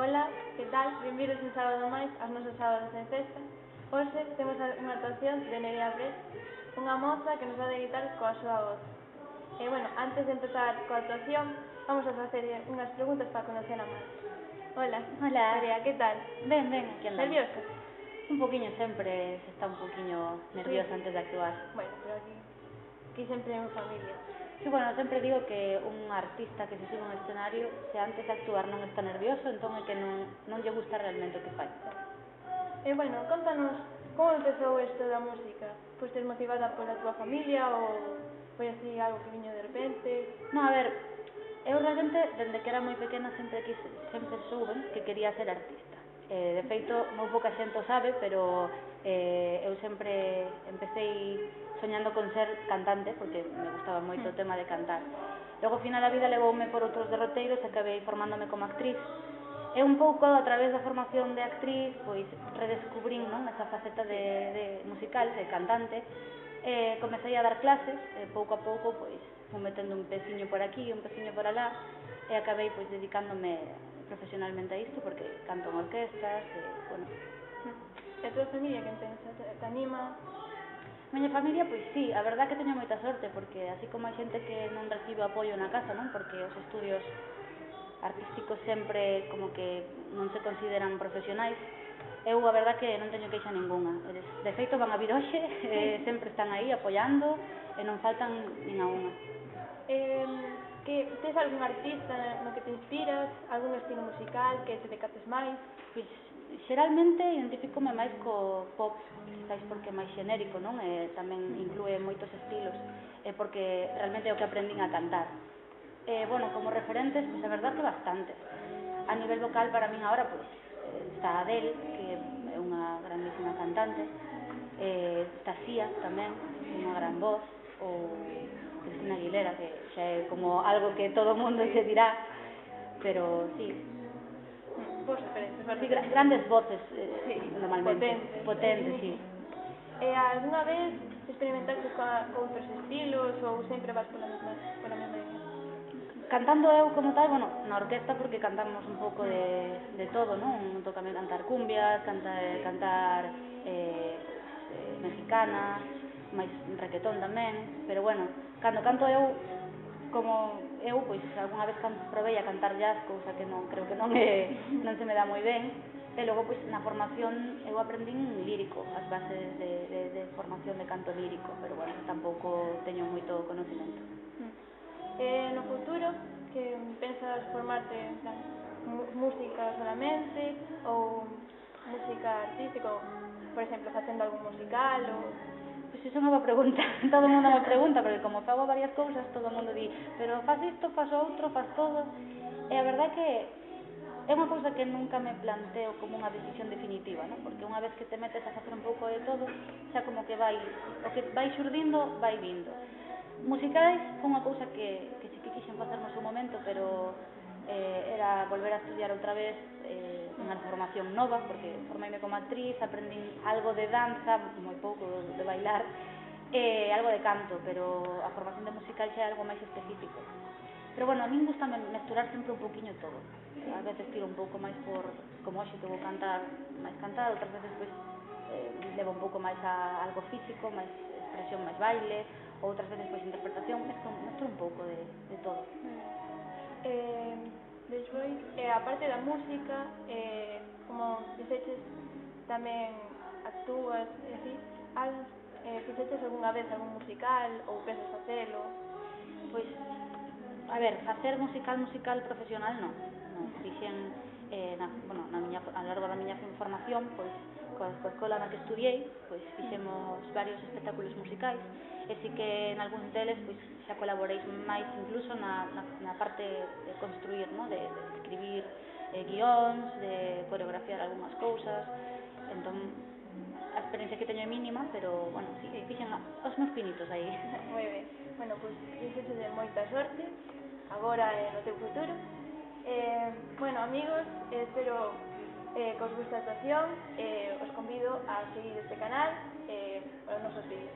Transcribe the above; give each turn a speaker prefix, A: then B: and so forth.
A: Ola, que tal? Benvidos un sábado máis aos nosos sábados en festa. Hoxe temos unha actuación de Nerea Pérez, unha moza que nos va a deleitar coa súa voz. Antes de empezar coa actuación, vamos a facer unhas preguntas para conocer a máis. Hola.
B: Hola.
A: Nerea, que tal?
B: Ben, aquí andamos.
A: Nerviosa?
B: Un poquinho sempre se está un poquinho nerviosa antes de actuar.
A: Bueno, pero aquí sempre en familia.
B: Sí, bueno, sempre digo que un artista que se sube a un escenario, se antes de actuar non está nervioso, entón é que non lle gusta realmente o que fai.
A: Contanos, como empezou isto da música? Fostes motivada pola túa familia ou foi así algo que viño de repente?
B: Non, a ver, eu realmente, dende que era moi pequena, sempre souben que quería ser artista. De feito, moi pouca xente o sabe, pero eu sempre empecéi soñando con ser cantante, porque me gustaba moito o tema de cantar. Logo, ao final, a vida levoume por outros derroteiros e acabei formándome como actriz. E un pouco, a través da formación de actriz, pois redescubrín esa faceta de musical, de cantante. Comecei a dar clases, e pouco a pouco, pois, fui metendo un peciño por aquí, un peciño por alá, e acabei, pois, dedicándome profesionalmente a isto, porque canto en orquestas,
A: E a tua familia, quen pensa? Te anima?
B: A miña familia, pois sí, a verdad que teño moita sorte, porque así como hai xente que non recibe apoio na casa, non? Porque os estudios artísticos sempre como que non se consideran profesionais, eu a verdad que non teño queixa ninguna. De feito, van a vir hoxe, sempre están aí apoiando e non faltan nin a unha.
A: Tes algún artista no que te inspiras? Algún estilo musical que te decates máis?
B: Pois, xeralmente identifícome máis co pop, quizáis porque é máis xenérico, non? E tamén inclúe moitos estilos, porque realmente é o que aprendín a cantar. Como referentes, pois a verdad que bastantes. A nivel vocal, para min agora, pois, está Adele, que é unha grandísima cantante, está Sia tamén, unha gran voz, ou Cristina Aguilera, que xa é como algo que todo o mundo se dirá, pero sí.
A: Vos referentes,
B: sí, grandes voces, normalmente.
A: Potentes,
B: sí.
A: Alguna vez experimentaste con outros estilos ou sempre vas pola mesma línea?
B: Cantando eu como tal, na orquesta, porque cantamos un pouco de todo, non? Tócame cantar cumbias, cantar mexicana, máis requetón tamén, pero cando canto eu, como eu, pois algunha vez probei a cantar jazz, cousa que creo que non se me dá moi ben, e logo, pois, na formación eu aprendín lírico, as bases de formación de canto lírico, pero tampouco teño moito conocimento.
A: No futuro, que pensas formarte en plan música solamente ou música artística, ou, por exemplo, facendo algún musical ou...
B: Pois iso é unha boa pregunta, todo o mundo me pregunta, porque como fago varias cousas, todo o mundo di, pero faz isto, faz outro, faz todo, e a verdade que é unha cousa que nunca me planteo como unha decisión definitiva, non? Porque unha vez que te metes a facer un pouco de todo, xa como que o que vai xurdindo, vai vindo. Musicais foi unha cousa que sí que quixen facer no seu momento, pero era volver a estudiar outra vez unha formación nova, porque formeime como actriz, aprendín algo de danza, moi pouco de bailar, algo de canto, pero a formación de musical xa é algo máis específico. Pero a min gusta mesturar sempre un pouquiño todo. A veces tiro un pouco máis por, como hoxe que vou cantar, outras veces pois levo un pouco máis a algo físico, máis expresión, máis baile, outras veces pois interpretación, mesturo un pouco de todo.
A: Despois, aparte da música, como dixeches, tamén actúas, fixeches algunha vez algún musical ou pensas facelo?
B: Pois, a ver, facer musical profesional non fixen a lo largo da miña formación, pois coa escola na que estudiei, pois fixemos varios espectáculos musicais, e si que en algúns deles pois xa colaborei máis incluso na parte de construir, de escribir guións, de coreografiar algunhas cousas. Entón, a experiencia que teño é mínima, pero, sí, fixen os meus pinitos aí.
A: Moi ben. Pois, dixeches de moita sorte, agora e no teu futuro. Amigos, espero que os guste a actuación, os convido a seguir este canal para os nosos vídeos.